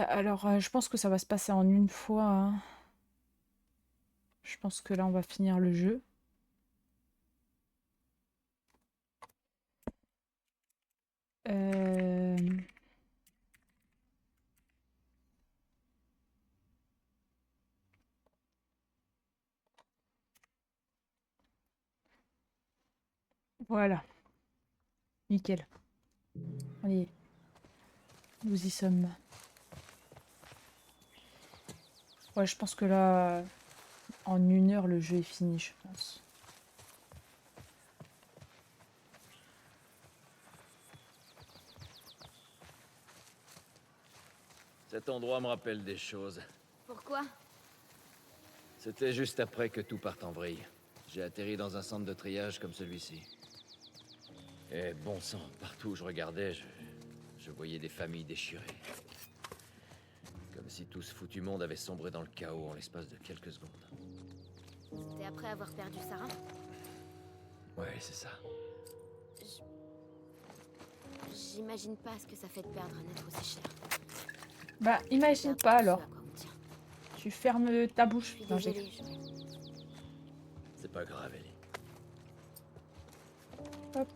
Alors, je pense que ça va se passer en une fois, hein. Je pense que là, on va finir le jeu. Euh, Voilà, nickel. Allez, nous y sommes. Ouais, je pense que là, en une heure, le jeu est fini, je pense. Cet endroit me rappelle des choses. Pourquoi? C'était juste après que tout parte en vrille. J'ai atterri dans un centre de triage comme celui-ci. Et bon sang, partout où je regardais, je voyais des familles déchirées. Comme si tout ce foutu monde avait sombré dans le chaos en l'espace de quelques secondes. C'était après avoir perdu Sarah? Ouais, c'est ça. J'imagine pas ce que ça fait de perdre un être aussi cher. Bah, imagine Perdre pas tout ce alors. à quoi on tient. Tu fermes ta Je bouche. suis Non, j'ai... désolée, Joël. C'est pas grave, Ellie. Hop.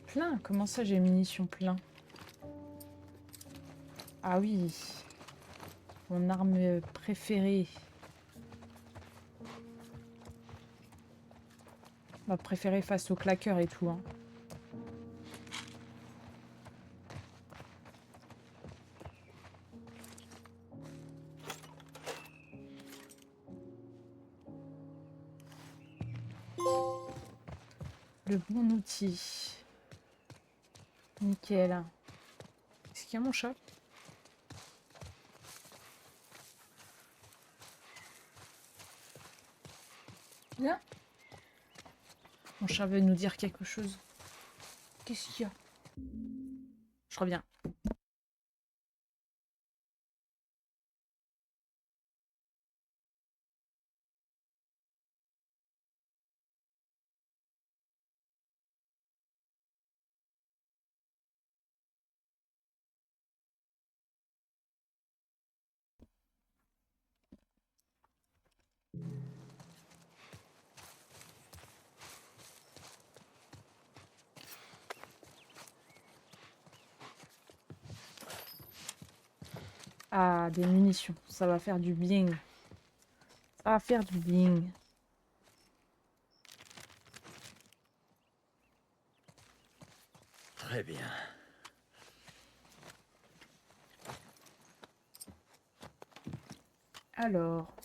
Plein? Comment ça, j'ai munitions plein? Ah oui. Mon arme préférée. Ma préférée face au claqueur et tout, hein. Le bon outil. Nickel. Est-ce qu'il y a mon chat? Viens. Mon chat veut nous dire quelque chose. Qu'est-ce qu'il y a? Je reviens. Ah, des munitions. Ça va faire du bien. Ça va faire du bien. Très bien. Alors,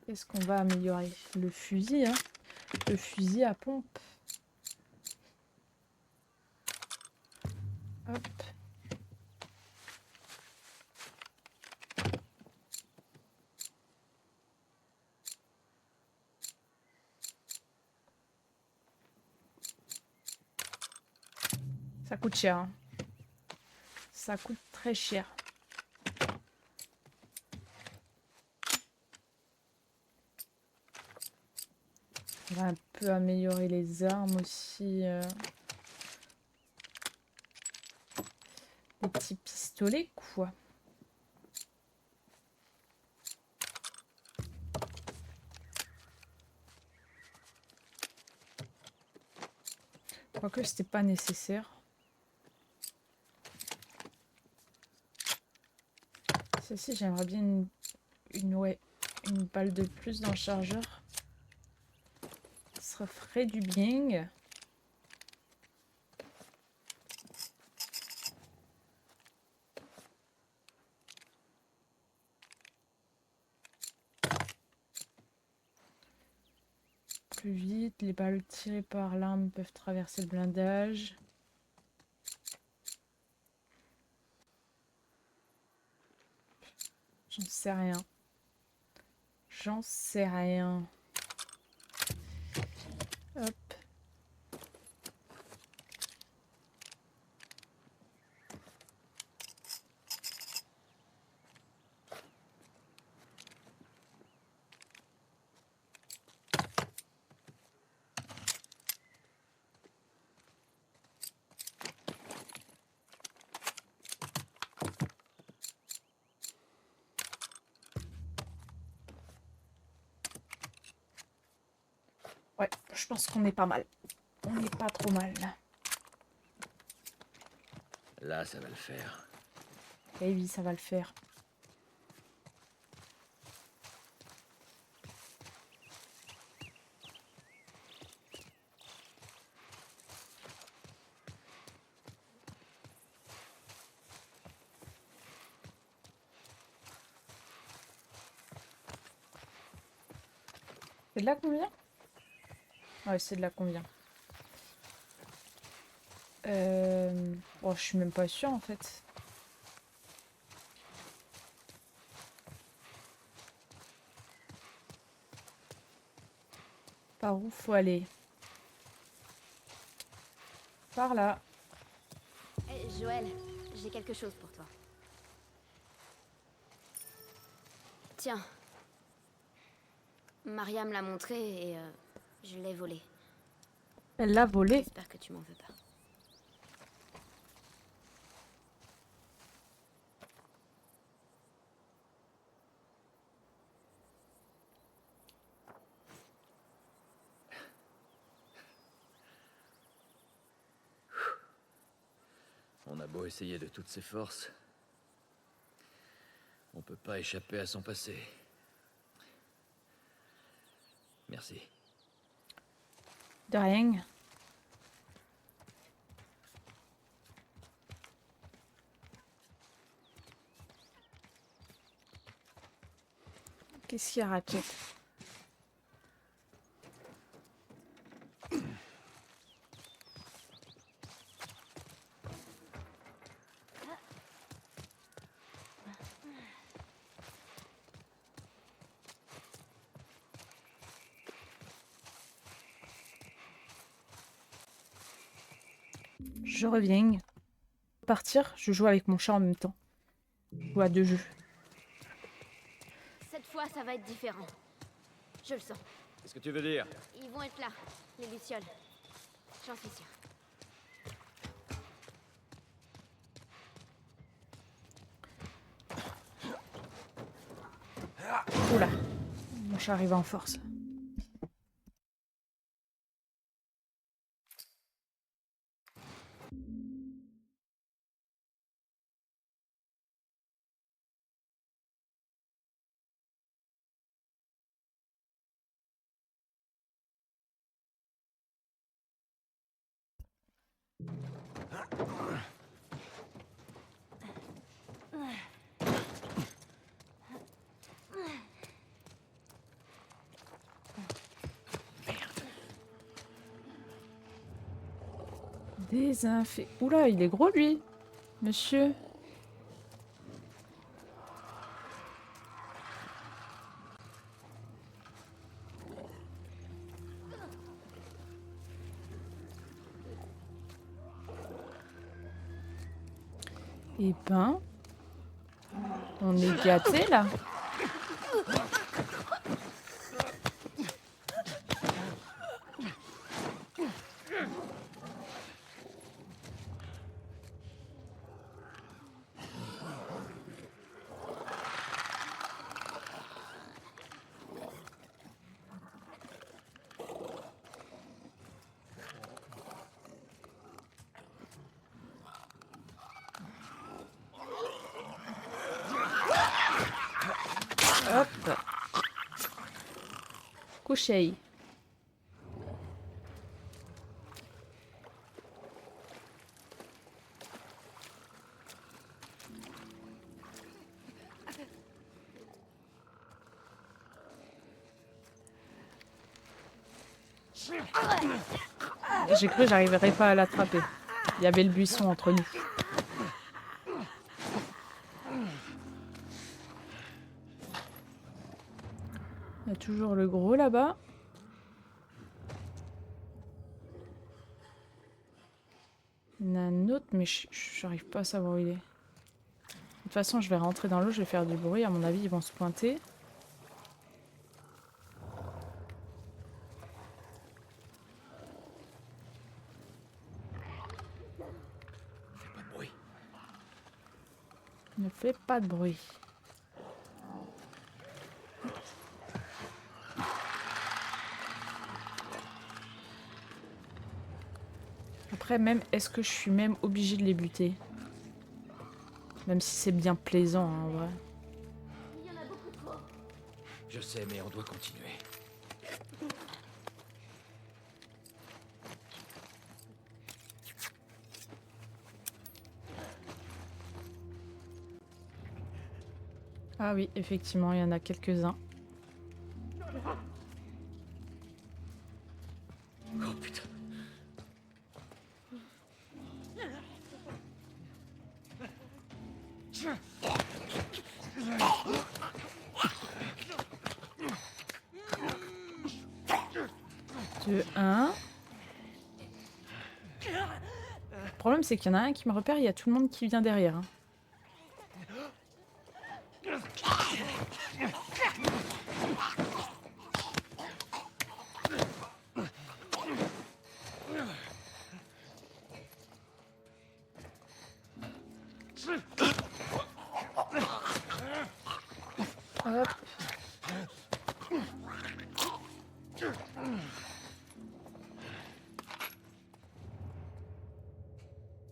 qu'est-ce qu'on va améliorer? Le fusil, hein. Le fusil à pompe. Hop. Ça coûte cher, hein. Ça coûte très cher. On va un peu améliorer les armes aussi. Des petits pistolets, quoi. Quoique c'était pas nécessaire. Ceci, j'aimerais bien ouais, une balle de plus dans le chargeur. Ça ferait du bien. Plus vite, les balles tirées par l'arme peuvent traverser le blindage. J'en sais rien. J'en sais rien. Hop. je pense qu'on est pas mal. On n'est pas trop mal. Là, ça va le faire. Eh oui, ça va le faire. C'est de là qu'on vient? Ouais, c'est de là qu'on vient. Bon, je suis même pas sûre en fait. Par où faut aller? Par là. Eh, Joël, j'ai quelque chose pour toi. Tiens. Maria me l'a montré et je l'ai volé. Elle l'a volé. J'espère que tu m'en veux pas. On a beau essayer de toutes ses forces, on peut pas échapper à son passé. Merci. De rien. Qu'est-ce qu'il y a, Ratchet? Je reviens. Partir, je joue avec mon chat en même temps. Je joue à 2 jeux. Cette fois, ça va être différent. Je le sens. Qu'est-ce que tu veux dire? Ils vont être là, les lucioles. J'en suis sûre. Oula. Mon chat arrive en force. Désinfect. Oula, il est gros lui, monsieur. Eh ben, on est gâtés là. Hop. Couché. J'ai cru que j'arriverais pas à l'attraper. Il y avait le buisson entre nous. Il y a toujours le gros là-bas. Il y en a un autre, mais j'arrive pas à savoir où il est. De toute façon, je vais rentrer dans l'eau, je vais faire du bruit. À mon avis, ils vont se pointer. Fais pas de bruit. Ne fais pas de bruit. Après, même, est-ce que je suis même obligée de les buter? Même si c'est bien plaisant, hein, en vrai. Je sais, mais on doit continuer. Ah oui, effectivement, il y en a quelques-uns. Oh putain. Deux, un. Le problème, c'est qu'il y en a un qui me repère, il y a tout le monde qui vient derrière. Hein. Hop.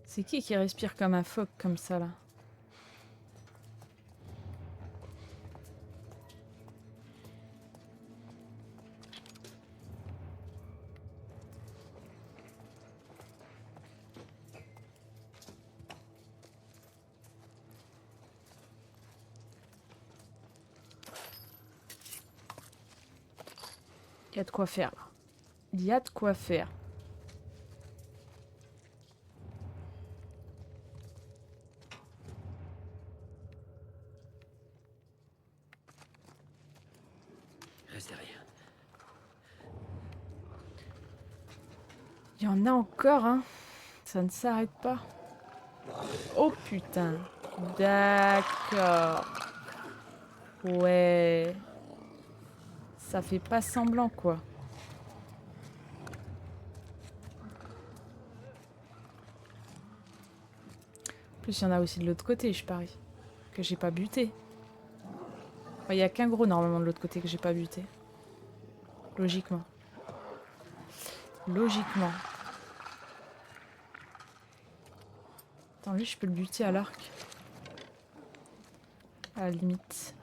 C'est qui respire comme un phoque comme ça, là? Il y a de quoi faire, là. Il y a de quoi faire. Reste derrière. Il y en a encore, hein. Ça ne s'arrête pas. Oh putain. D'accord. Ouais. Ça fait pas semblant, quoi. En plus, il y en a aussi de l'autre côté, je parie. Que j'ai pas buté. Il y a qu'un gros, normalement, de l'autre côté que j'ai pas buté. Logiquement. Logiquement. Attends, lui, je peux le buter à l'arc. À la limite.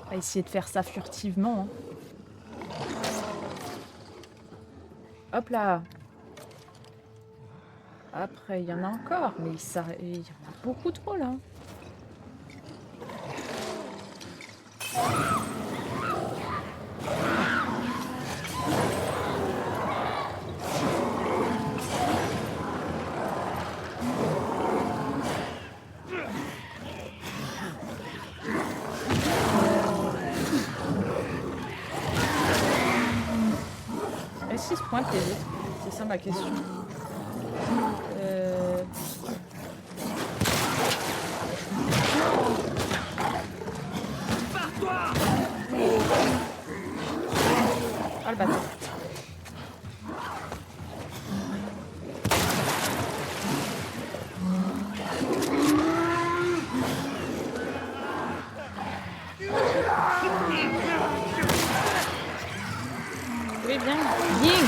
On va essayer de faire ça furtivement. Hein. Hop là. Après, il y en a encore, mais il y en a beaucoup trop là. Est-ce qu'ils se pointent les autres? C'est ça ma question. Ah le bâtard. Oui, bien. Bien.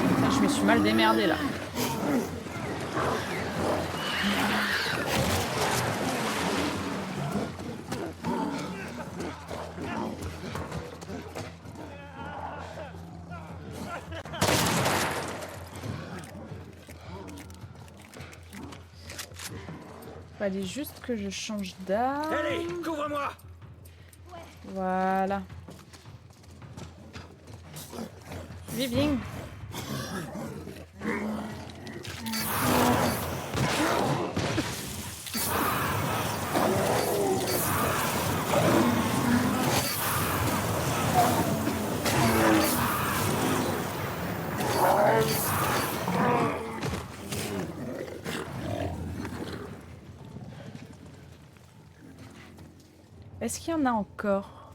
Putain, je me suis mal démerdée là. Fallait juste que je change d'arme. Allez, couvre-moi! Voilà. Viving. Est-ce qu'il y en a encore?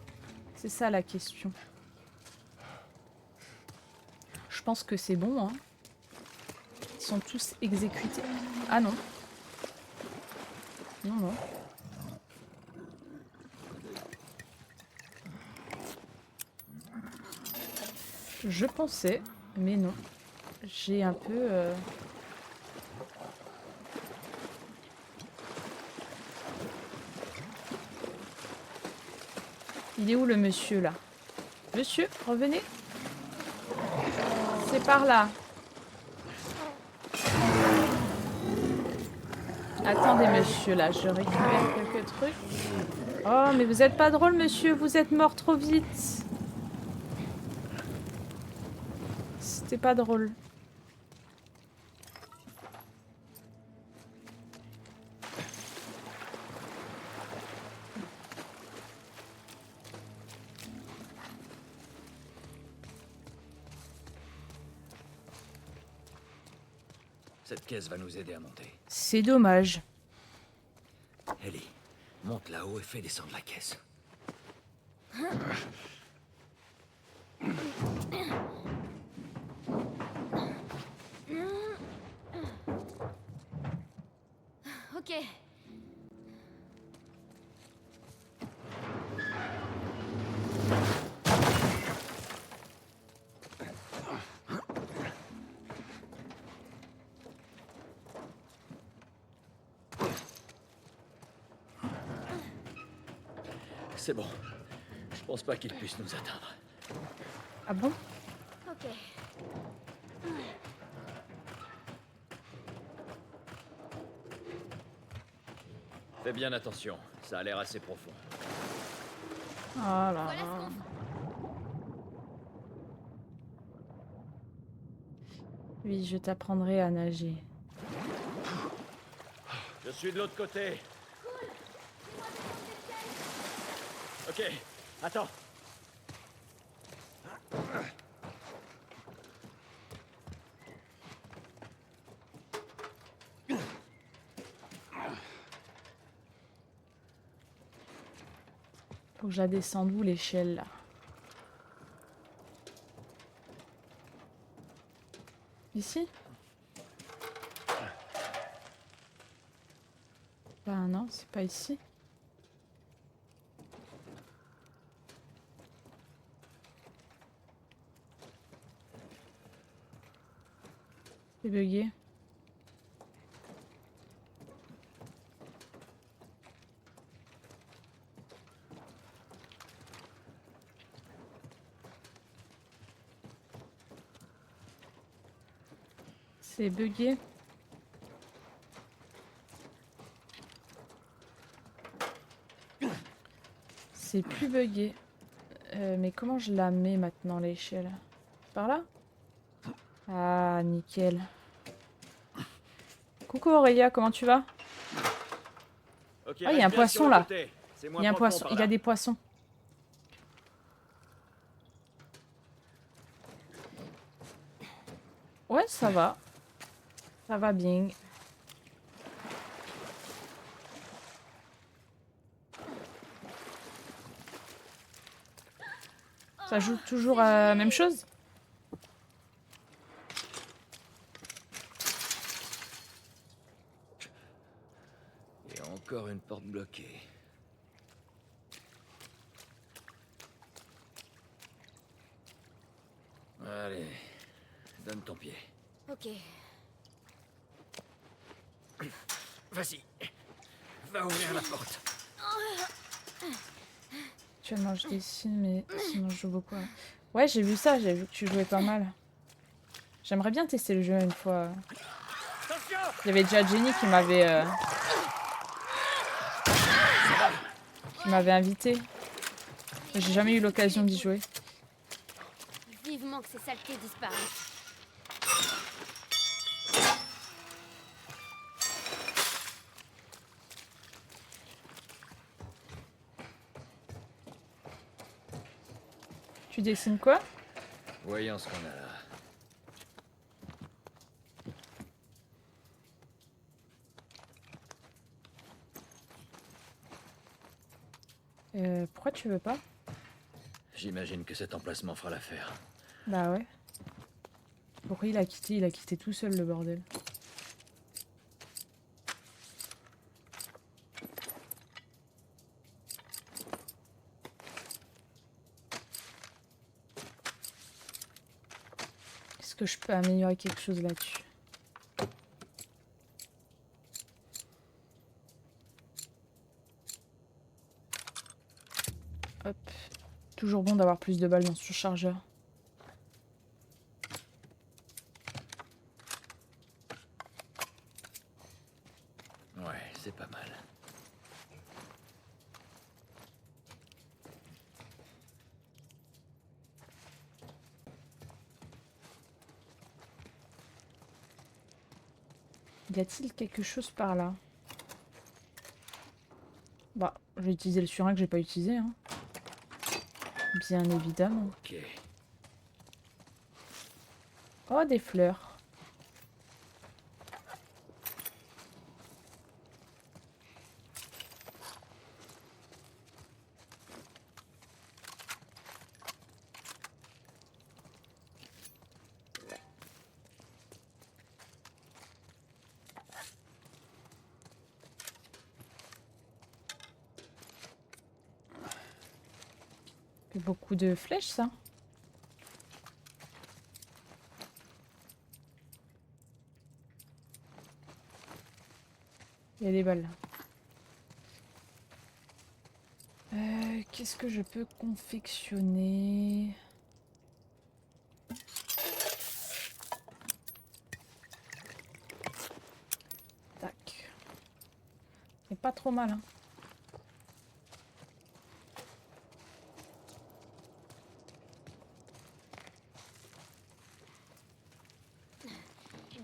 C'est ça la question. Je pense que c'est bon, hein. Ils sont tous exécutés. Ah non. Non, non. Je pensais, mais non. J'ai un peu... Il est où le monsieur là? Monsieur, revenez. C'est par là. Attendez monsieur là, je récupère quelques trucs. Oh mais vous êtes pas drôle monsieur, vous êtes mort trop vite. C'était pas drôle. Cette caisse va nous aider à monter. C'est dommage. Ellie, monte là-haut et fais descendre la caisse. Ok. C'est bon. Je pense pas qu'il puisse nous atteindre. Ah bon? Ok. Fais bien attention, ça a l'air assez profond. Oh là Voilà ce là. qu'on fait. Oui, je t'apprendrai à nager. Je suis de l'autre côté. Ok, attends. Faut que je la descende où l'échelle là? Ici? Bah non, c'est pas ici. C'est bugué. C'est bugué. C'est plus bugué. Mais comment je la mets maintenant l'échelle? Par là? Ah, nickel. Coucou Aurélia, comment tu vas? Ok, Ah, il y a un reste bien poisson sur le là. côté. C'est Il moins y a un profond poisson, par il y a là. des poissons. Ouais, ça va. Ça va bien. Ça joue toujours à la même chose? Et encore une porte bloquée. Allez, donne ton pied. Ok. Vas-y, va ouvrir la porte. Actuellement, je dessine, mais sinon je joue beaucoup. Ouais, j'ai vu ça, j'ai vu que tu jouais pas mal. J'aimerais bien tester le jeu une fois. Attention! Il y avait déjà Jenny qui m'avait invité. J'ai jamais eu l'occasion d'y jouer. Vivement que ces saletés disparaissent. Tu dessines quoi? Voyons ce qu'on a là. Pourquoi tu veux pas? J'imagine que cet emplacement fera l'affaire. Bah ouais. Pourquoi il a quitté? Il a quitté tout seul le bordel. Est-ce que je peux améliorer quelque chose là-dessus? Hop. Toujours bon d'avoir plus de balles dans ce chargeur. Ouais, c'est pas mal. Y a-t-il quelque chose par là? Bah, je vais utiliser le surin que j'ai pas utilisé, hein. Bien évidemment. Ok. Oh, des fleurs. C'est beaucoup de flèches, ça. Il y a des balles là. Qu'est-ce que je peux confectionner? Tac. C'est pas trop mal, hein.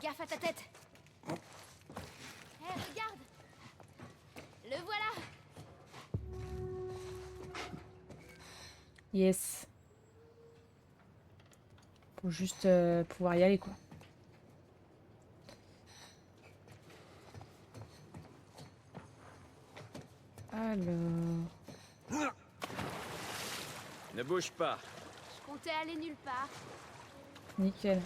Gaffe à ta tête. Hé, regarde. Le voilà. Yes. Faut juste pouvoir y aller, quoi. Alors... Ne bouge pas. Je comptais aller nulle part. Nickel.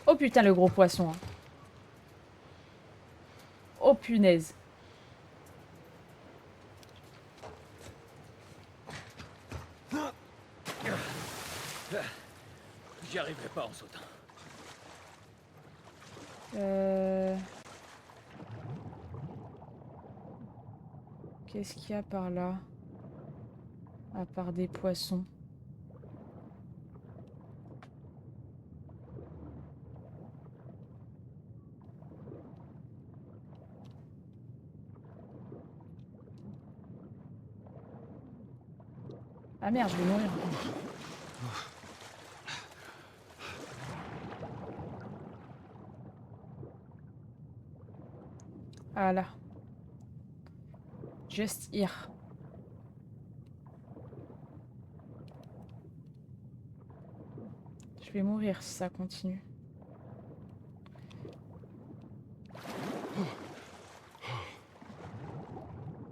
Oh putain, le gros poisson, hein. Oh punaise. J'y arriverai pas en sautant. Qu'est-ce qu'il y a par là? À part des poissons. Ah merde, je vais mourir. Ah là. Just here. Je vais mourir si ça continue.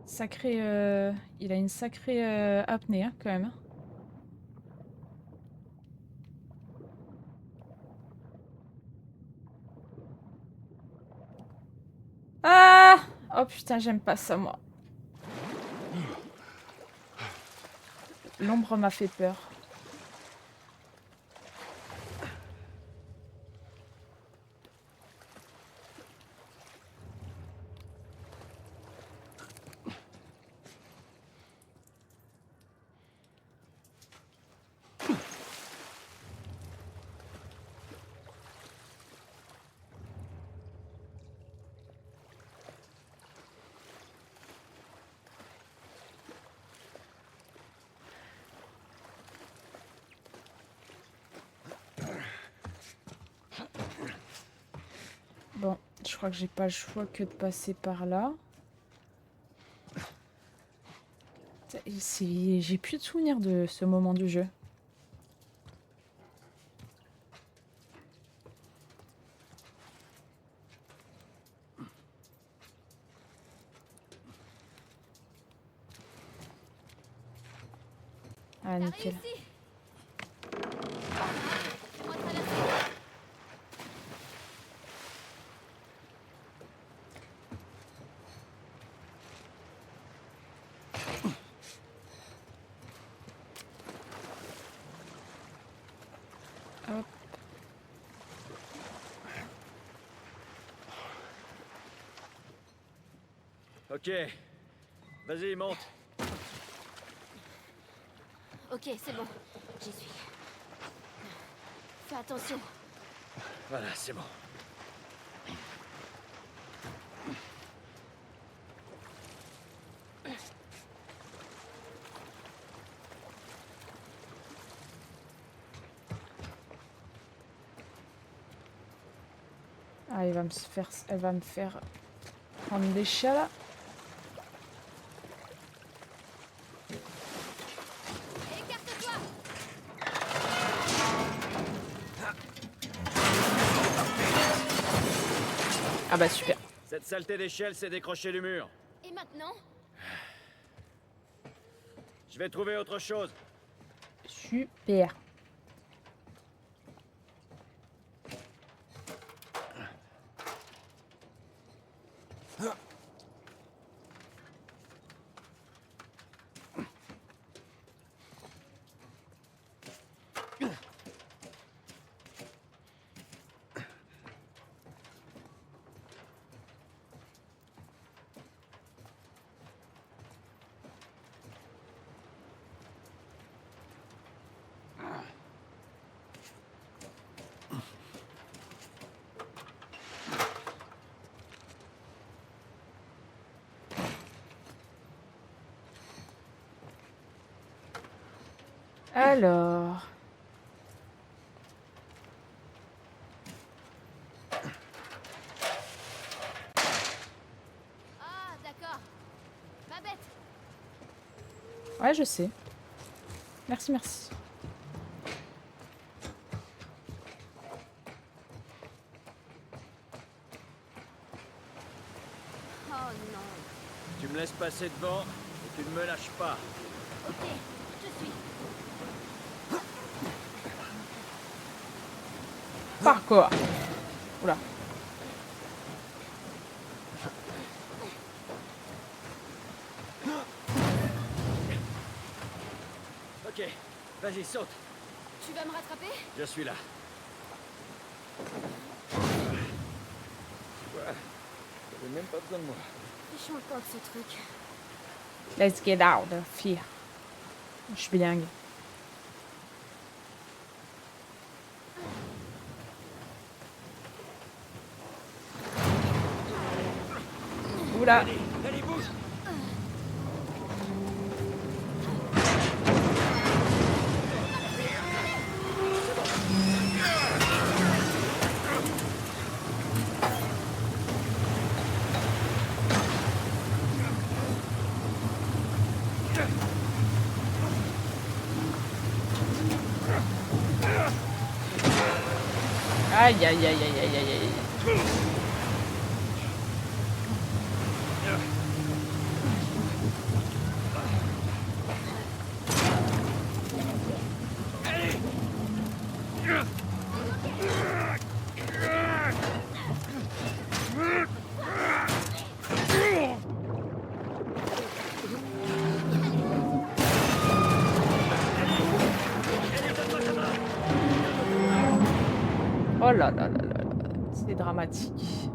Sacré... Il a une sacrée apnée, hein, quand même. Ah! Oh putain, j'aime pas ça, moi. L'ombre m'a fait peur. Bon, je crois que j'ai pas le choix que de passer par là. J'ai plus de souvenirs de ce moment du jeu. Ah, T'as nickel. réussi. Fais-moi traverser. Hop. Ok. Vas-y, monte. Ok, c'est bon. J'y suis. Fais attention. Voilà, c'est bon. Ah, elle va me faire prendre des chats là. Écarte-toi. Ah bah super. Cette saleté d'échelle s'est décrochée du mur. Et maintenant? Je vais trouver autre chose. Super. Alors. Ah, d'accord. Ma bête. Ouais, je sais. Merci, merci. Oh non. Tu me laisses passer devant et tu ne me lâches pas. Ok, je suis. Parcours. Oula. Ok, vas-y, saute. Tu vas me rattraper? Je suis là. Quoi? T'avais même pas besoin de moi. Je change pas que ce truc. Let's get out of here. Je suis bilingue. Oula. Allez, bouge. Aïe, aïe, aïe, aïe, aïe, aïe, aïe. Oh là là là là là. C'est dramatique.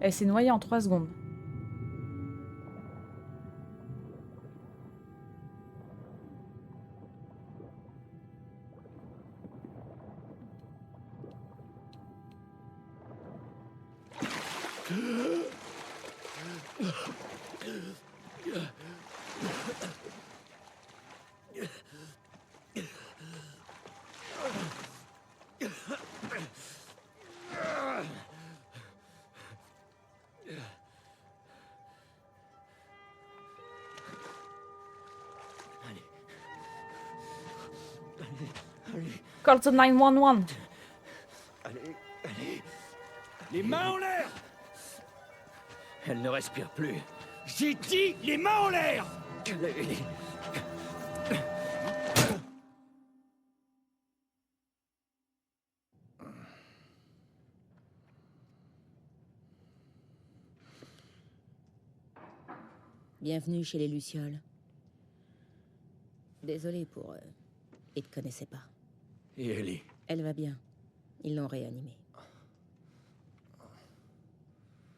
Elle s'est noyée en 3 secondes. Call the 911. Allez, allez. Les mains en l'air! Elle ne respire plus. J'ai dit les mains en l'air! Ellie. Bienvenue chez les Lucioles. Désolé pour... Ils te connaissaient pas. Et Ellie. Elle va bien. Ils l'ont réanimée.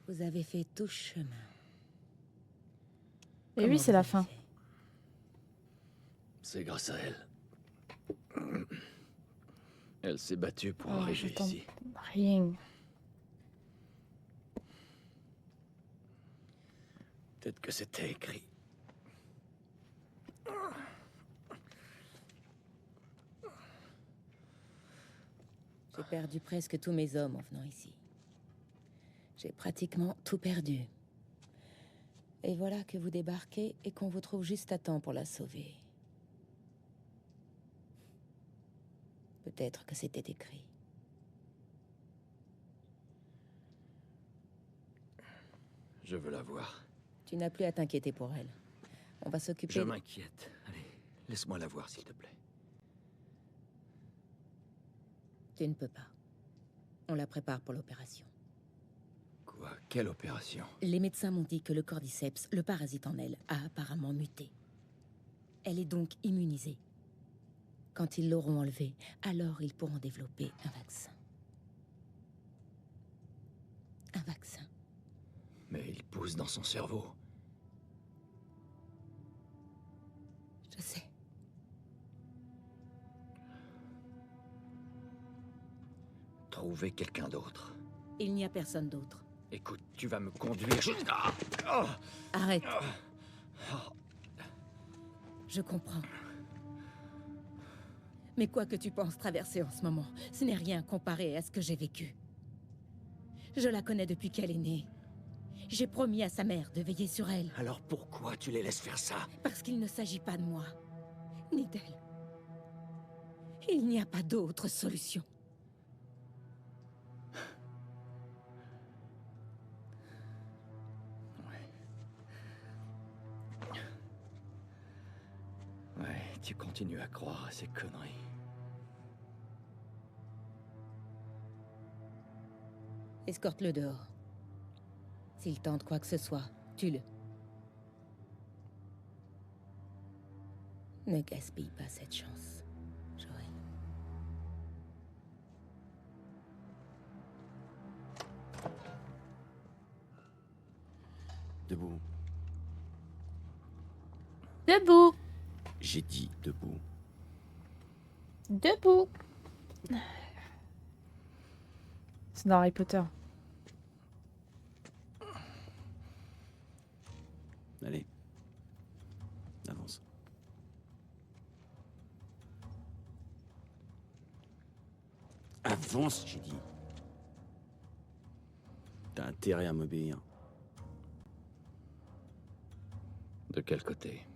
Vous avez fait tout chemin. Et Comment oui, c'est vous la avez fin. fait? C'est grâce à elle. Elle s'est battue pour Oh, arriver j'entends ici. rien. Peut-être que c'était écrit. J'ai perdu presque tous mes hommes en venant ici. J'ai pratiquement tout perdu. Et voilà que vous débarquez et qu'on vous trouve juste à temps pour la sauver. Peut-être que c'était écrit. Je veux la voir. Tu n'as plus à t'inquiéter pour elle. On va s'occuper... Je m'inquiète. Allez, laisse-moi la voir, s'il te plaît. Tu ne peux pas. On la prépare pour l'opération. Quoi? Quelle opération? Les médecins m'ont dit que le cordyceps, le parasite en elle, a apparemment muté. Elle est donc immunisée. Quand ils l'auront enlevée, alors ils pourront développer un vaccin. Un vaccin. Mais il pousse dans son cerveau. Je sais. Trouver quelqu'un d'autre. Il n'y a personne d'autre. Écoute, tu vas me conduire jusqu'à... Ah! Arrête. Je comprends. Mais quoi que tu penses traverser en ce moment, ce n'est rien comparé à ce que j'ai vécu. Je la connais depuis qu'elle est née. J'ai promis à sa mère de veiller sur elle. Alors pourquoi tu les laisses faire ça? Parce qu'il ne s'agit pas de moi, ni d'elle. Il n'y a pas d'autre solution. Ouais, tu continues à croire à ces conneries. Escorte-le dehors. S'il tente quoi que ce soit, tue-le. Ne gaspille pas cette chance, Joël. Debout. Debout. J'ai dit debout. Debout. C'est dans Harry Potter. Allez. Avance. Avance, j'ai dit. T'as intérêt à m'obéir. De quel côté?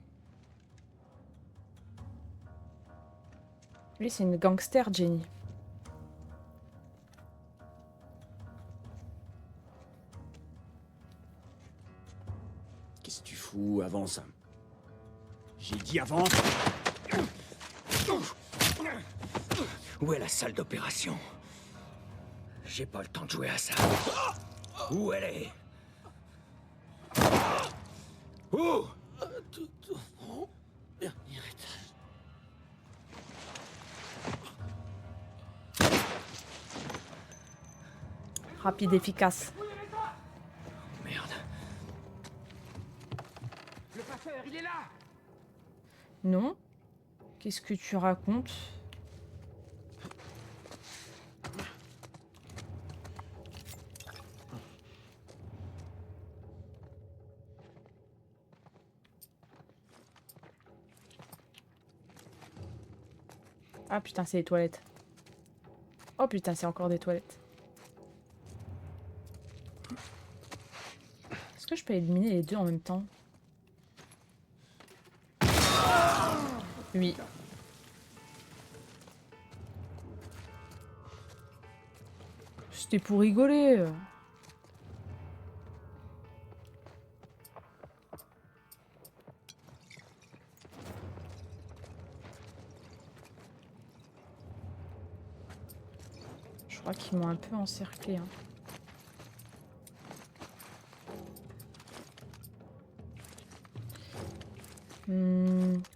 Lui, c'est une gangster, Jenny. Qu'est-ce que tu fous? Avance. J'ai dit avance. Où est la salle d'opération? J'ai pas le temps de jouer à ça. Où elle est? Où? Dernier étage. Rapide, efficace. Merde. Le passeur, il est là! Non. Qu'est-ce que tu racontes? Ah putain, c'est les toilettes. Oh putain, c'est encore des toilettes. Est-ce que je peux éliminer les deux en même temps? Oui. C'était pour rigoler. Je crois qu'ils m'ont un peu encerclé. Hein.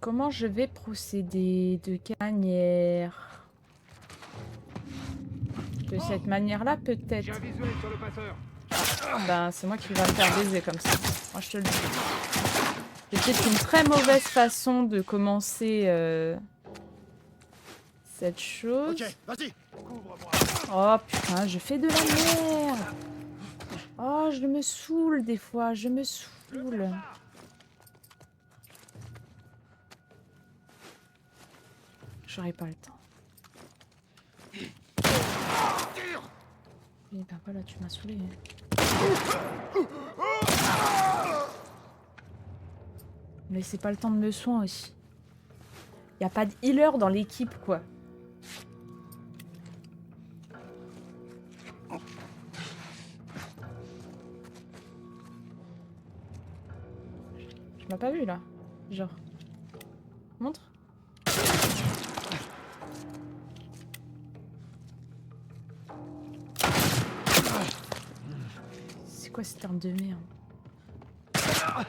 Comment je vais procéder? De quelle manière? De cette manière-là, peut-être. J'ai un visuel sur le passeur. Ben, c'est moi qui va me faire baiser comme ça. Moi, je te le dis. C'est peut-être une très mauvaise façon de commencer cette chose. Ok, vas-y. Couvre-moi. Oh putain, je fais de la merde. Oh, je me saoule des fois, je me saoule. J'aurais pas le temps. Eh ben voilà, tu m'as saoulé. Mais c'est pas le temps de me soigner aussi. Y a pas de healer dans l'équipe, quoi. Tu m'as pas vu là? Genre. Montre. C'est quoi cette arme de merde? Ouais.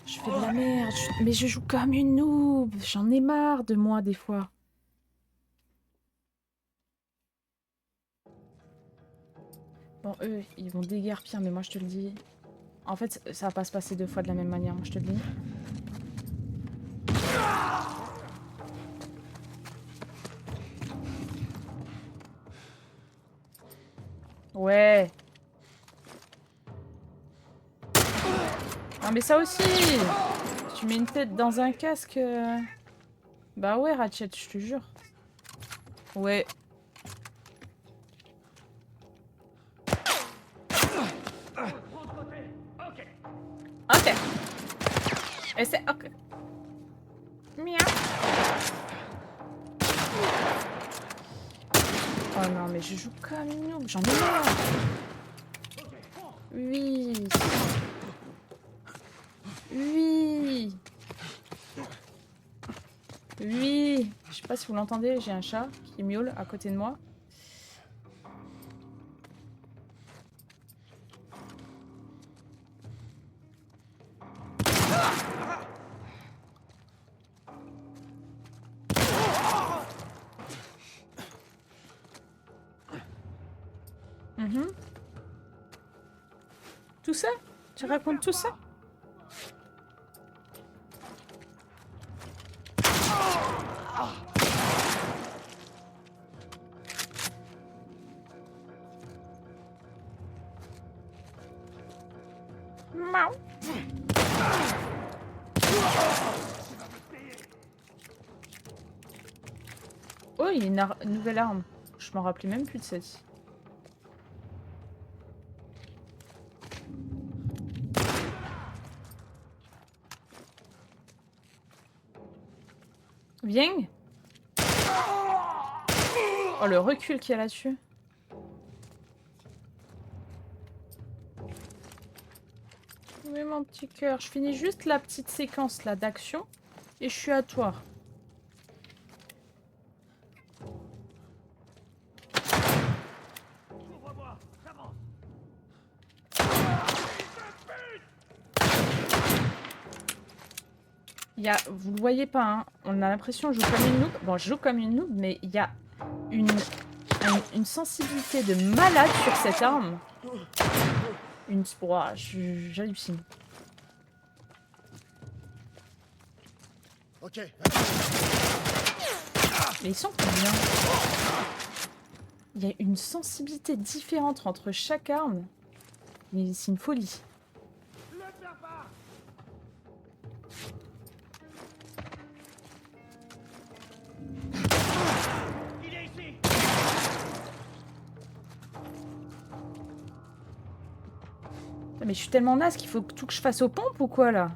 Je fais de la merde. Mais je joue comme une noob. J'en ai marre de moi des fois. Bon, eux, ils vont déguerpir, mais moi je te le dis. En fait, ça va pas se passer deux fois de la même manière, moi je te le dis. Ouais. Non mais ça aussi. Tu mets une tête dans un casque. Bah ouais, Ratchet, je te jure. Ouais. Ok. Et c'est ok. Miaou. Oh non, mais je joue comme une noob, j'en ai marre. Oui. Oui. Oui. Je sais pas si vous l'entendez, j'ai un chat qui miaule à côté de moi. Tout ça? Tu racontes tout ça? Miaou. Oh, il y a une nouvelle arme. Je m'en rappelais même plus de celle-ci. Viens. Oh, le recul qu'il y a là-dessus. Oui, mon petit cœur. Je finis juste la petite séquence là d'action et je suis à toi. Couvre-moi. J'avance. Vous le voyez pas, hein, on a l'impression que je joue comme une noob. Bon, je joue comme une noob, mais il y a une sensibilité de malade sur cette arme. Ouah, j'hallucine. Ok. Mais ils sont combien? Il y a une sensibilité différente entre chaque arme. Mais c'est une folie. Il est ici. Mais je suis tellement naze qu'il faut tout que je fasse aux pompes ou quoi là?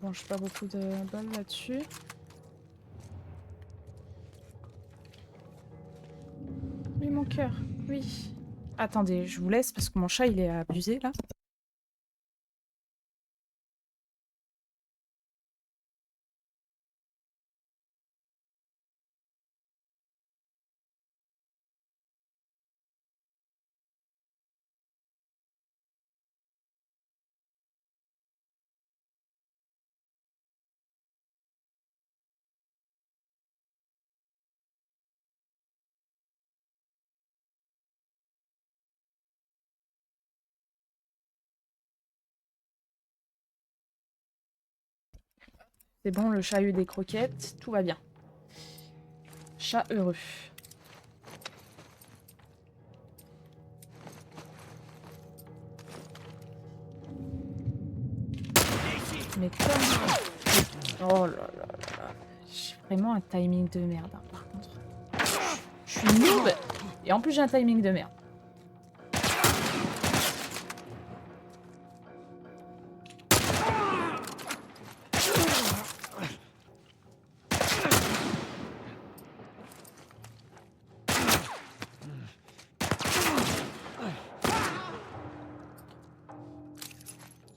Bon, j'ai pas beaucoup de balles là-dessus. Oui, mon cœur. Oui. Attendez, je vous laisse parce que mon chat, il est abusé, là. C'est bon, le chat a eu des croquettes, tout va bien. Chat heureux. Mais comme... Oh là là là là. J'ai vraiment un timing de merde, hein, par contre. Je suis noob et en plus j'ai un timing de merde.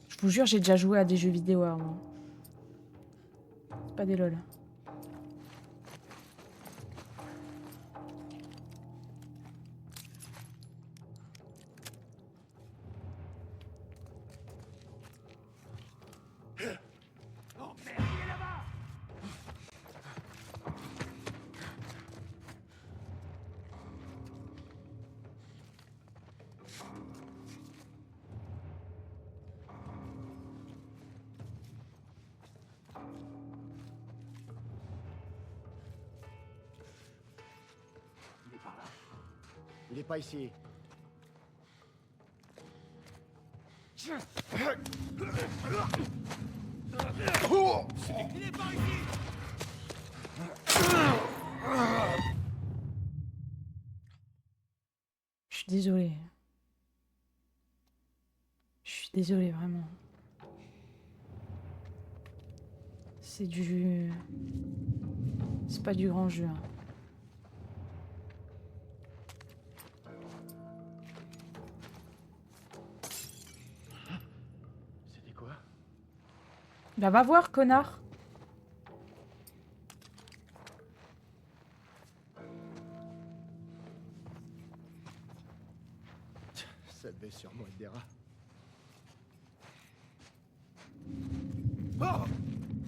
Je vous jure, j'ai déjà joué à des jeux vidéo avant. C'est pas des lol. Oh merde, il est là-bas! Il est par là. Il est pas ici. Il est par ici! Je suis désolée. Je suis désolée, vraiment. C'est du... C'est pas du grand jeu. Hein. C'était quoi? Bah va voir, connard. Ça devait sûrement être des rats.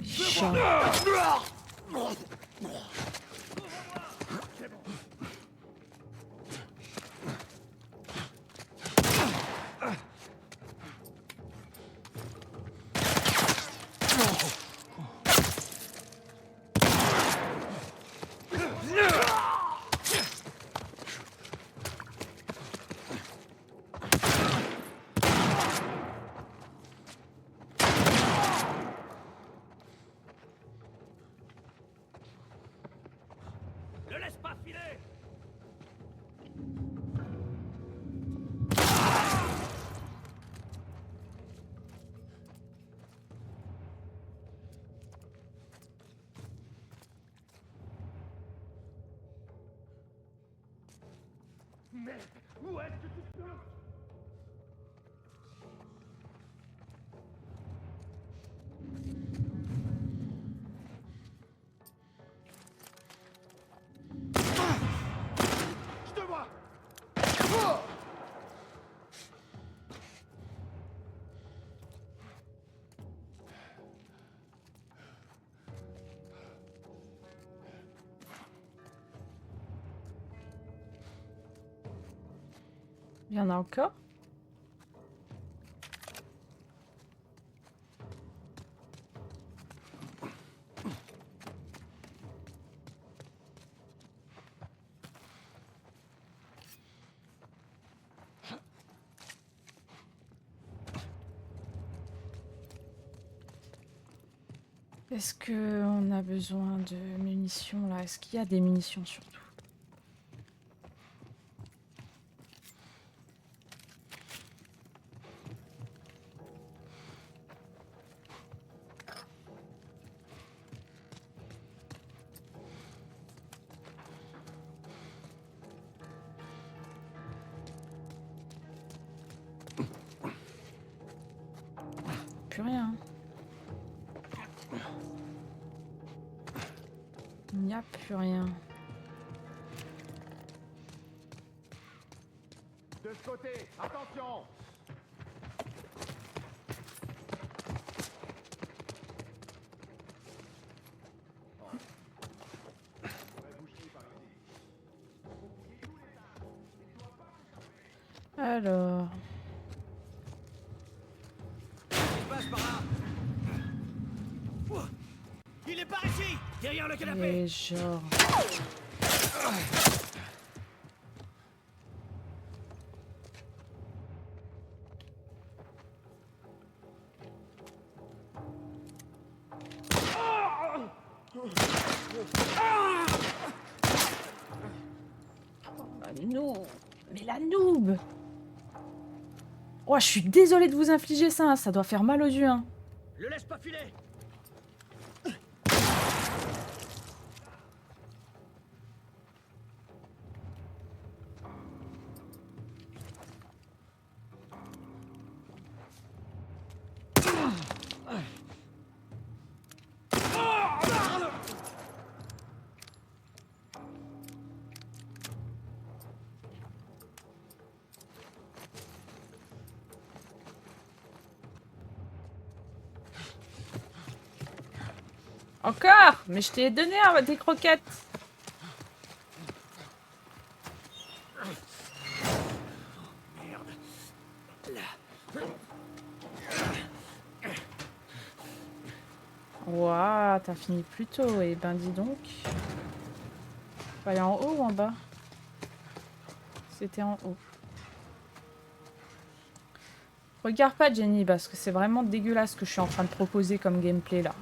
Chat. Ne laisse pas filer! Merde! Où est-ce que tu te planques? Je te vois! Il y en a encore? Est-ce qu'on a besoin de munitions là? Est-ce qu'il y a des munitions surtout? plus rien. Il n'y a plus rien. De ce côté, attention! Alors... Il passe par là! Il est par ici! Derrière le canapé! Et genre... La noob. Mais la noob. Oh, je suis désolée de vous infliger ça, hein. Ça doit faire mal aux yeux. Hein. Le laisse pas filer! Encore. Mais je t'ai donné des croquettes. Ouah, t'as fini plus tôt. Et ben dis donc. Faut aller en haut ou en bas? C'était en haut. Regarde pas Jenny parce que c'est vraiment dégueulasse ce que je suis en train de proposer comme gameplay là.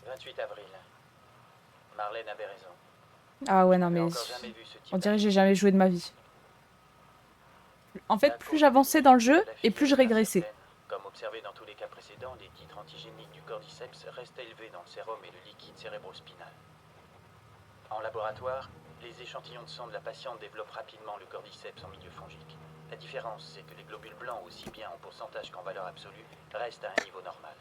« 28 avril. Marlène avait raison. Ah ouais non J'ai mais encore jamais vu ce type on dirait que j'ai jamais joué de ma vie. En fait plus j'avançais dans le jeu et plus je régressais. Comme observé dans tous les cas précédents, les titres antigéniques du cordyceps restent élevés dans le sérum et le liquide cérébrospinal. En laboratoire, les échantillons de sang de la patiente développent rapidement le cordyceps en milieu fongique. La différence, c'est que les globules blancs, aussi bien en pourcentage qu'en valeur absolue, restent à un niveau normal.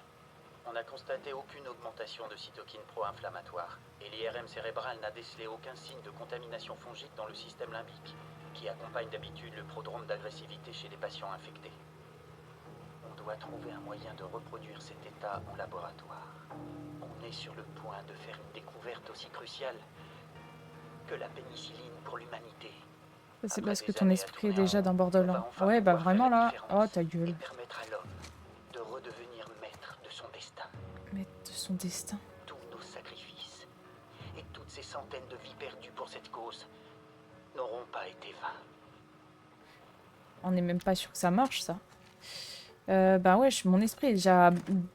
On n'a constaté aucune augmentation de cytokines pro-inflammatoires, et l'IRM cérébral n'a décelé aucun signe de contamination fongique dans le système limbique, qui accompagne d'habitude le prodrome d'agressivité chez les patients infectés. On doit trouver un moyen de reproduire cet état en laboratoire. On est sur le point de faire une découverte aussi cruciale que la pénicilline pour l'humanité. C'est parce que ton esprit est déjà dans Borderlands. Ouais bah vraiment là. Oh ta gueule. Et permettre à l'homme de redevenir maître de son destin. Maître de son destin. Tous nos sacrifices et toutes ces centaines de vies perdues pour cette cause n'auront pas été vains. On n'est même pas sûr que ça marche ça. Bah ouais, mon esprit est déjà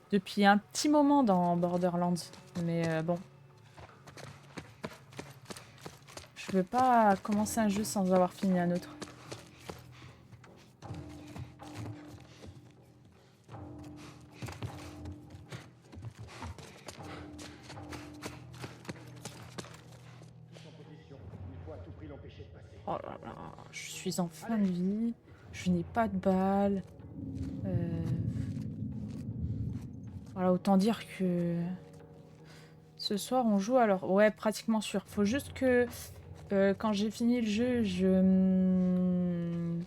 depuis un petit moment dans Borderlands. Mais bon. Je veux pas commencer un jeu sans avoir fini un autre. Oh là là, je suis en fin de vie. Je n'ai pas de balles. Voilà, autant dire que ce soir on joue alors. Ouais, pratiquement sûr. Faut juste que quand j'ai fini le jeu, je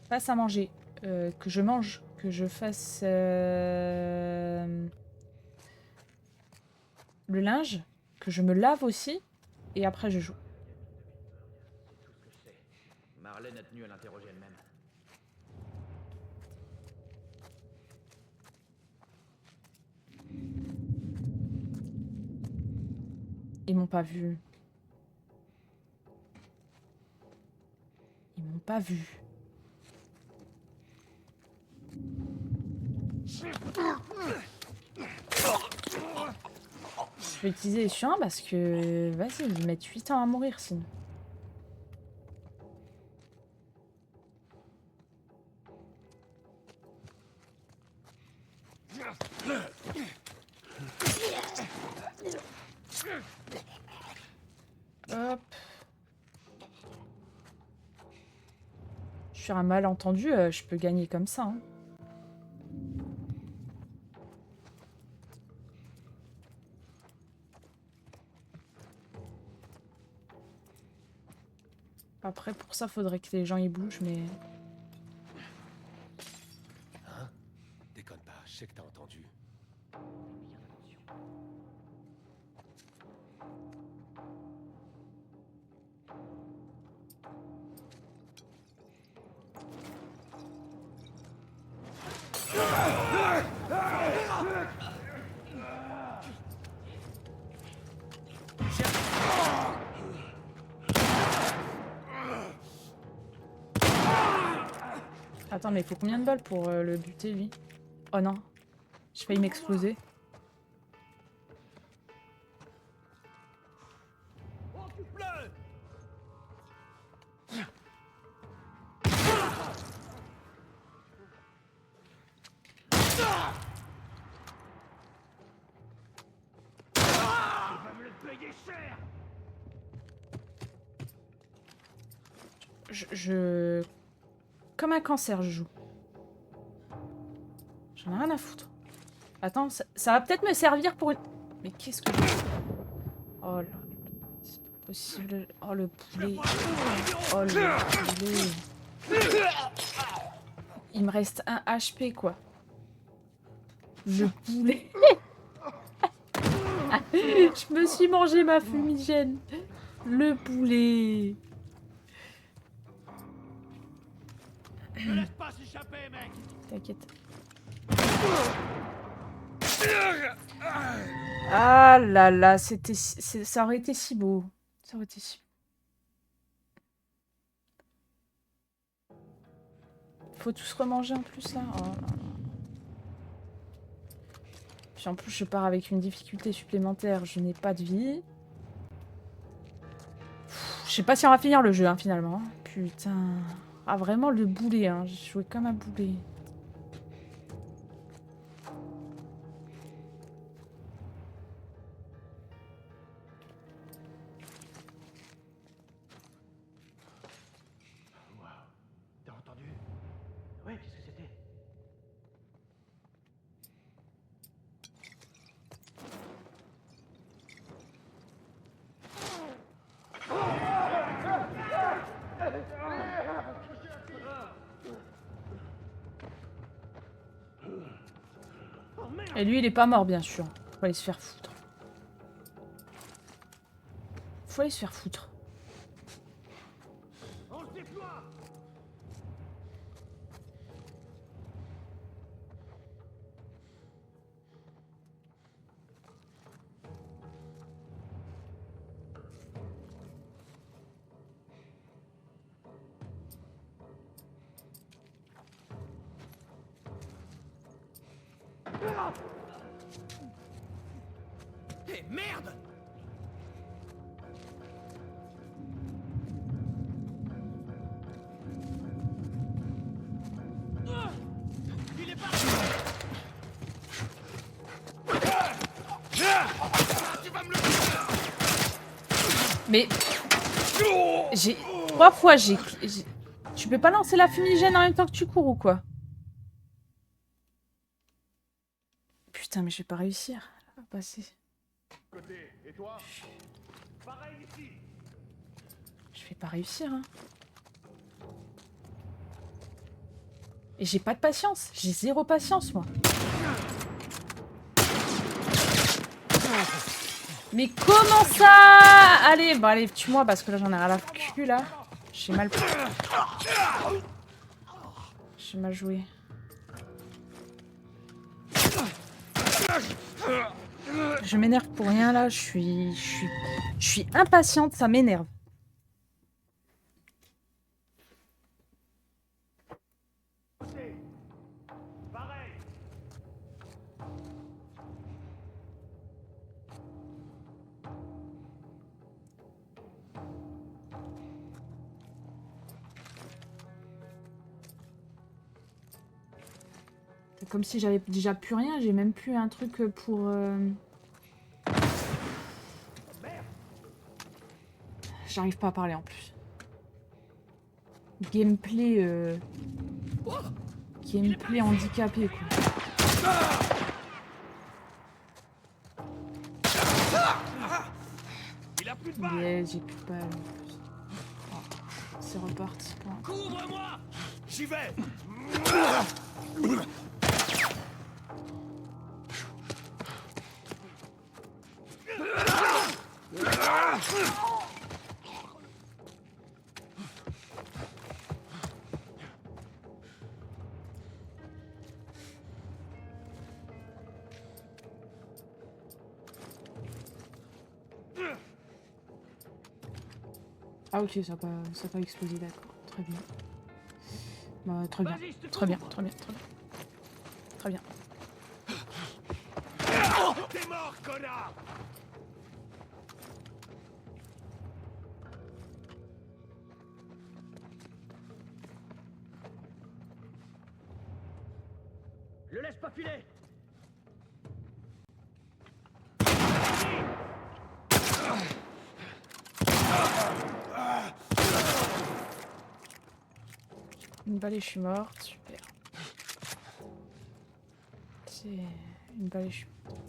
fasse à manger. Que je mange. Que je fasse le linge. Que je me lave aussi. Et après je joue. C'est tout ce que je sais. Marlène a tenu à l'interroger elle-même. Ils m'ont pas vu. Ils m'ont pas vu. Je vais utiliser les chiens parce que... Vas-y, ils mettent 8 ans à mourir sinon. Hop. Sur un malentendu, je peux gagner comme ça. Hein. Après, pour ça, faudrait que les gens y bougent, mais... Hein? Déconne pas, je sais que t'as entendu. Attends, mais il faut combien de balles pour le buter, lui? Oh non. J'ai failli m'exploser. Occupe-le! Tu vas me le payer cher! Je... Comme un cancer, je joue. J'en ai rien à foutre. Attends, ça va peut-être me servir pour une... Mais qu'est-ce que... Oh là... C'est pas possible. Oh le poulet. Oh le poulet. Il me reste un HP, quoi. Le poulet. Je me suis mangé ma fumigène. Le poulet. Ne laisse pas s'échapper, mec! T'inquiète. Ah là là, ça aurait été si beau. Ça aurait été si... Faut tous remanger en plus, là. Oh là là. Puis en plus, je pars avec une difficulté supplémentaire. Je n'ai pas de vie. Je sais pas si on va finir le jeu, hein, finalement. Putain... Ah, vraiment le boulet, hein. J'ai joué comme un boulet. Waouh. T'as entendu? Ouais, qu'est-ce que c'était? Et lui, il est pas mort, bien sûr. Faut aller se faire foutre. Faut aller se faire foutre. On se déploie! Eh merde! Il est parti! Tu vas me le... Mais... J'ai... 3 fois, j'ai... Tu peux pas lancer la fumigène en même temps que tu cours ou quoi? Putain, mais je vais pas réussir à passer. Côté, et toi? Pareil ici! Je vais pas réussir, hein. Et j'ai pas de patience. J'ai 0 patience, moi. Mais comment ça? Allez, bon, allez, tue-moi parce que là, j'en ai ras la cul, là. J'ai mal... J'ai mal joué. Je m'énerve pour rien, là. Je suis impatiente, ça m'énerve. Pareil! Comme si j'avais déjà plus rien, j'ai même plus un truc pour... J'arrive pas à parler en plus. Gameplay... Gameplay handicapé, quoi. Il a plus de balles. Yes, j'ai plus de balles en plus. Oh, c'est reparti, quoi. Couvre-moi. J'y vais. Ah ok, ça a pas explosé, d'accord. Très bien. Bah, très bien. Très bien, très bien, très bien. Très bien. T'es mort, connard. Le laisse pas filer. Une balle et je suis morte, super. C'est une balle et je suis morte.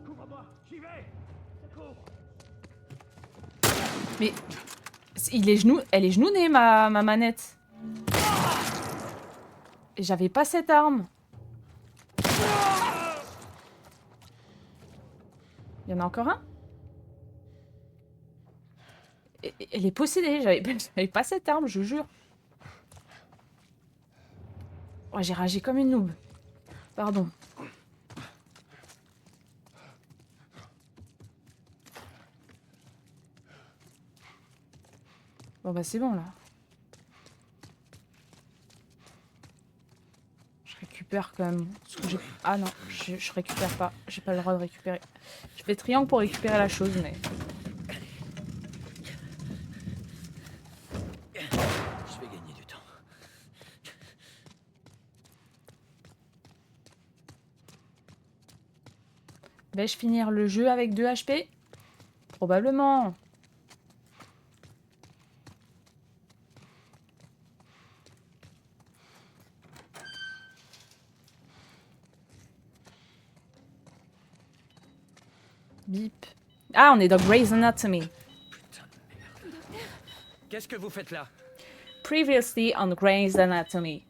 Couvre-moi. J'y vais. Cours. Mais elle est genounée ma manette. Et j'avais pas cette arme. Il y en a encore un? Elle est possédée, j'avais pas cette arme, je jure. Oh, j'ai ragé comme une noob. Pardon. Bon bah c'est bon là. Je récupère quand même ce que j'ai... Ah non, je récupère pas. J'ai pas le droit de récupérer. Je fais triangle pour récupérer la chose, mais... Je vais gagner du temps. Vais-je finir le jeu avec 2 HP? Probablement. Bip. Ah, on est dans Grey's Anatomy. Putain de merde. Qu'est-ce que vous faites là? Previously on Grey's Anatomy.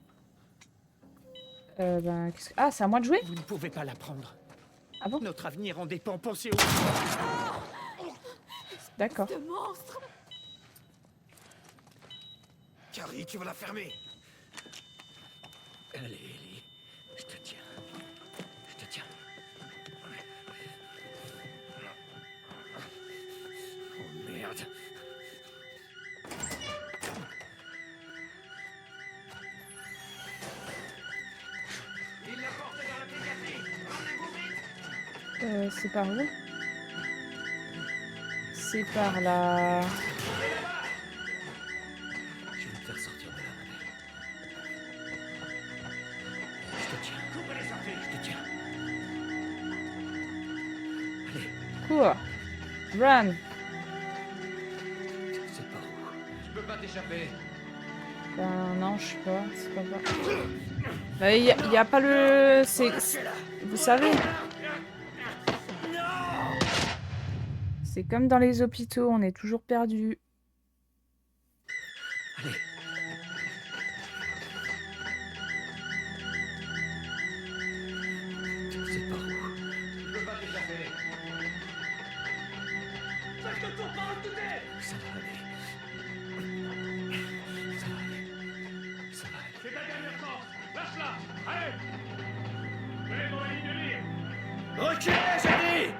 Ben, qu'est-ce que... Ah, c'est à moi de jouer? Vous ne pouvez pas la prendre. Ah bon? Notre avenir en dépend. Pensez au... D'accord. Ce monstre. Carrie, tu vas la fermer. Allez, Ellie. Je te tiens. Je te tiens. Oh merde. Il l'a porté dans la pédiatrie. Rendez-vous vite. C'est par où? C'est par là. Je vais te faire sortir de là, ma belle. Je te tiens. Coupez les sorties. Je te tiens. Allez, Cours. Run. c'est par où? Je peux pas t'échapper. Ben non, je sais pas. C'est pas par... Ben, y a pas le... Vous savez. C'est comme dans les hôpitaux, on est toujours perdu. Allez. C'est par où? Je peux pas t'échapper. Faites le tour par où tout est. Ça va aller. Ça va aller. Ça va aller. C'est ta dernière chance. Lâche-la. Allez. Tenez dans la ligne de mire. Reculez, j'ai dit!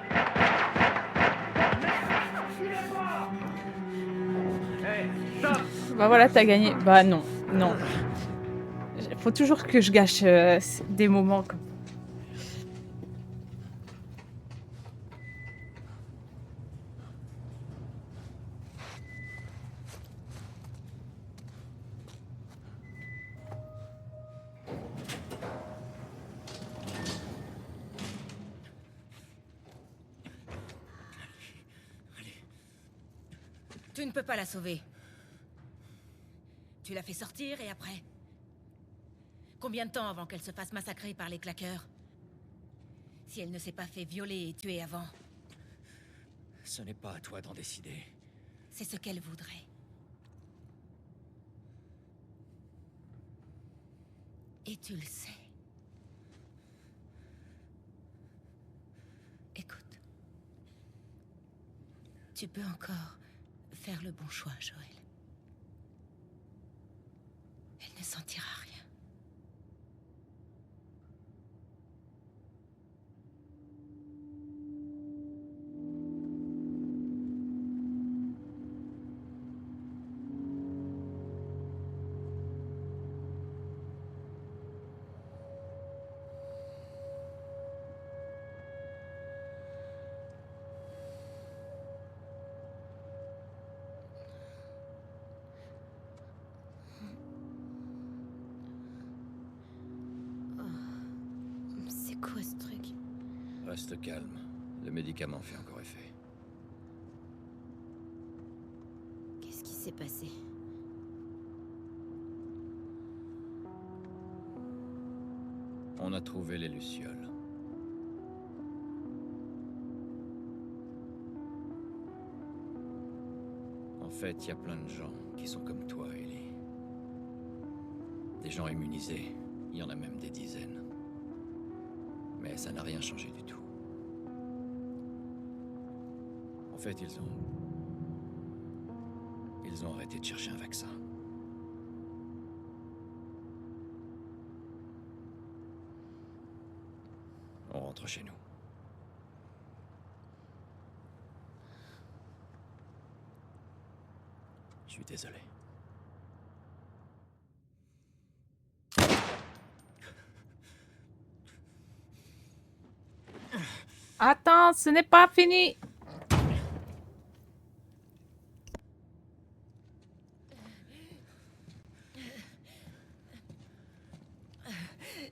Bah voilà, t'as gagné. Bah non, non. Faut toujours que je gâche des moments comme... Tu ne peux pas la sauver. Tu l'as fait sortir et après? Combien de temps avant qu'elle se fasse massacrer par les claqueurs? Si elle ne s'est pas fait violer et tuer avant, Ce n'est pas à toi d'en décider. c'est ce qu'elle voudrait. Et tu le sais. Écoute. Tu peux encore faire le bon choix, Joël. Elle ne sentira rien. C'est quoi ce truc? Reste calme. Le médicament fait encore effet. Qu'est-ce qui s'est passé? On a trouvé les lucioles. En fait, il y a plein de gens qui sont comme toi, Ellie. Des gens immunisés. Il y en a même des dizaines. Mais ça n'a rien changé du tout. En fait, ils ont arrêté de chercher un vaccin. On rentre chez nous. Je suis désolé. Attends, ce n'est pas fini.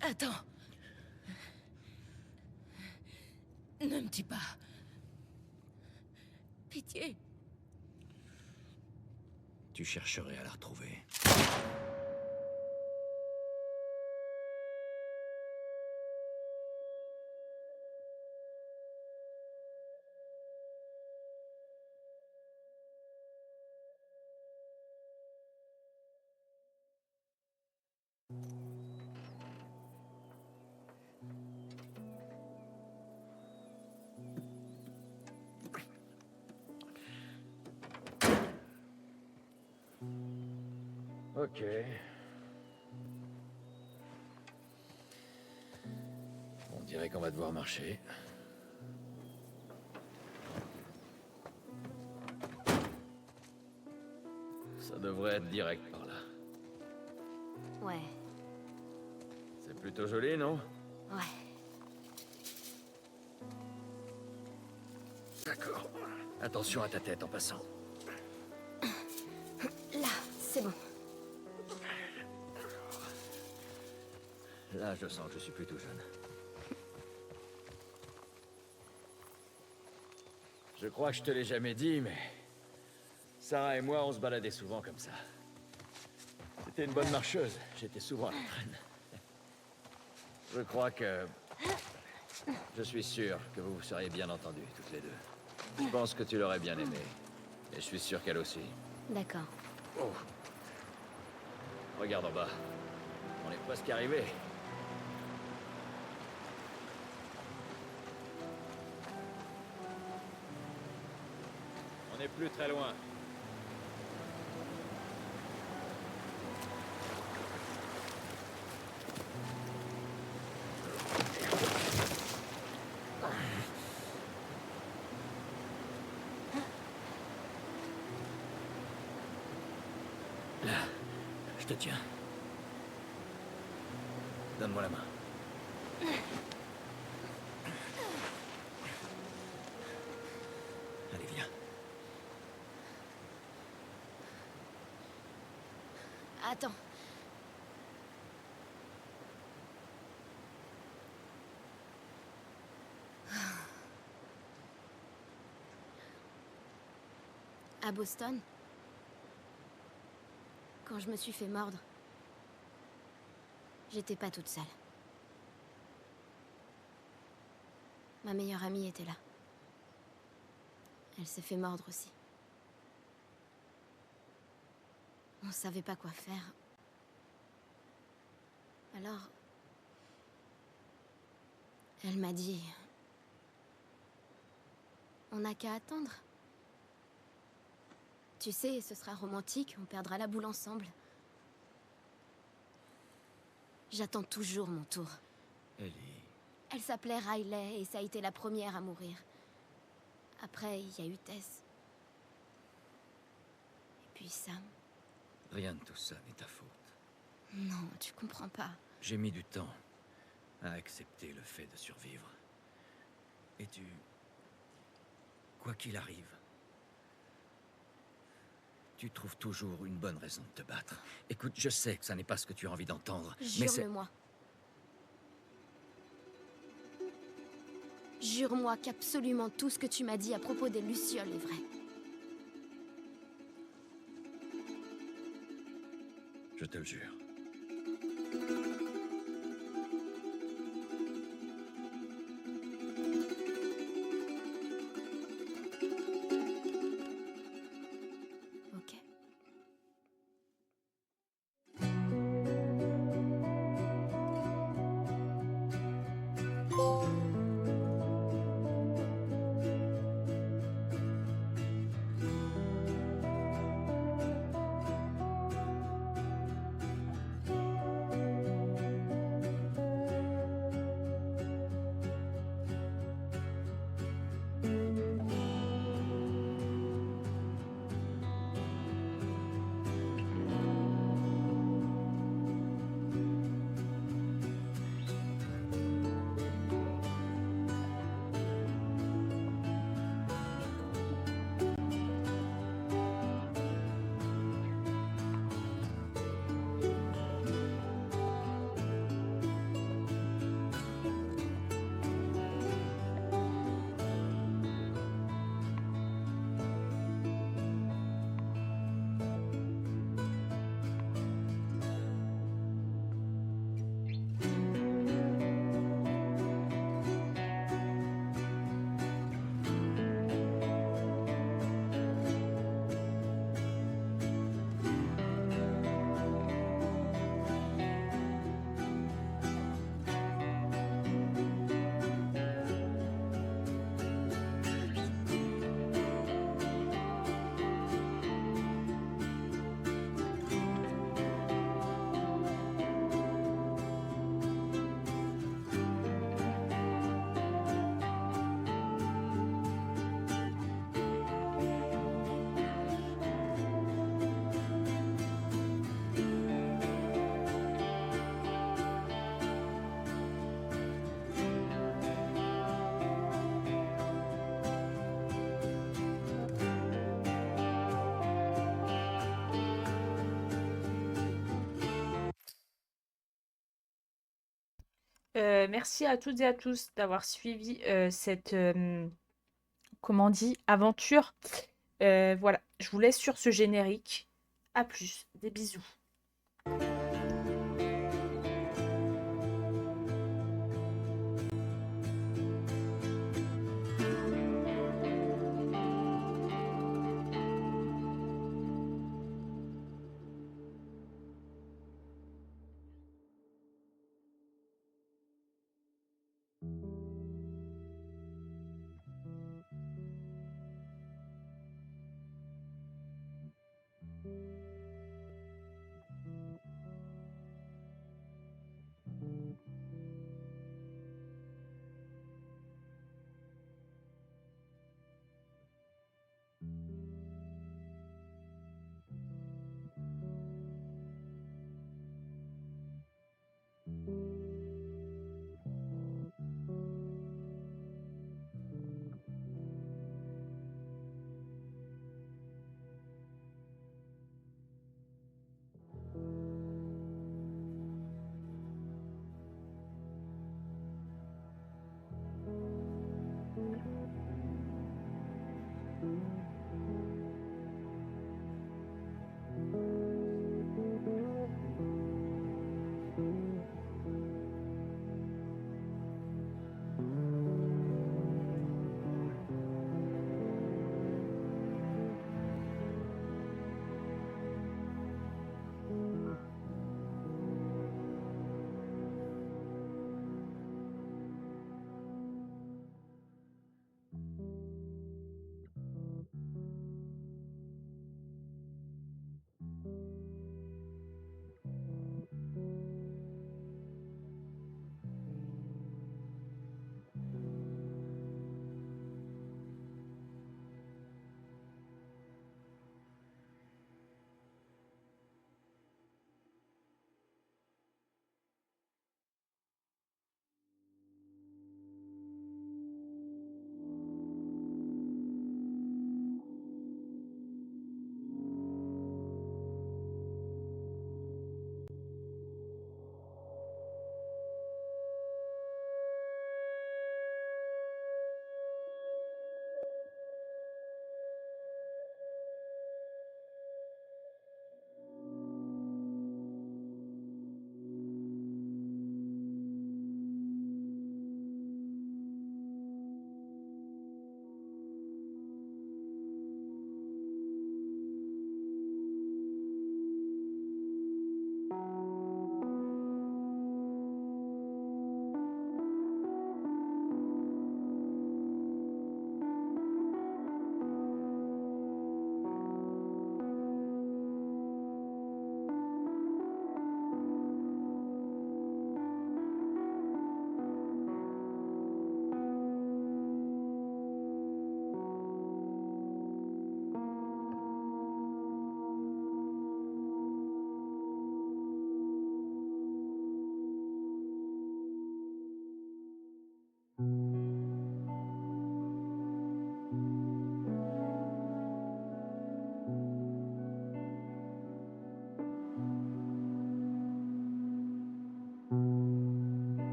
Attends. Ne me tue pas. Pitié. Tu chercherais à la retrouver. Ok. On dirait qu'on va devoir marcher. Ça devrait être direct par là. Ouais, C'est plutôt joli, non? ouais. D'accord. Attention à ta tête en passant. Là, c'est bon. Là, je sens que je suis plutôt jeune. Je crois que je te l'ai jamais dit, mais... Sarah et moi, on se baladait souvent comme ça. C'était une bonne marcheuse. J'étais souvent à l'entraîne. Je crois que... Je suis sûr que vous vous seriez bien entendus, toutes les deux. Je pense que tu l'aurais bien aimée. Et je suis sûr qu'elle aussi. D'accord. Oh. Regarde en bas. On est presque arrivé. On n'est plus très loin. te tiens. Donne-moi la main. Allez, viens. Attends. À Boston, quand je me suis fait mordre, j'étais pas toute seule. Ma meilleure amie était là. Elle s'est fait mordre aussi. On savait pas quoi faire. Alors, elle m'a dit... On n'a qu'à attendre. Tu sais, ce sera romantique, on perdra la boule ensemble. J'attends toujours mon tour. Ellie... Elle s'appelait Riley et ça a été la première à mourir. Après, il y a eu Tess. Et puis Sam. Rien de tout ça n'est ta faute. Non, tu comprends pas. J'ai mis du temps à accepter le fait de survivre. Et tu... Quoi qu'il arrive, tu trouves toujours une bonne raison de te battre. Écoute, je sais que ça n'est pas ce que tu as envie d'entendre, mais c'est... Jure-le-moi. Jure-moi qu'absolument tout ce que tu m'as dit à propos des Lucioles est vrai. Je te le jure. Ok. Merci à toutes et à tous d'avoir suivi cette, comment on dit, aventure. Voilà, je vous laisse sur ce générique. À plus, des bisous.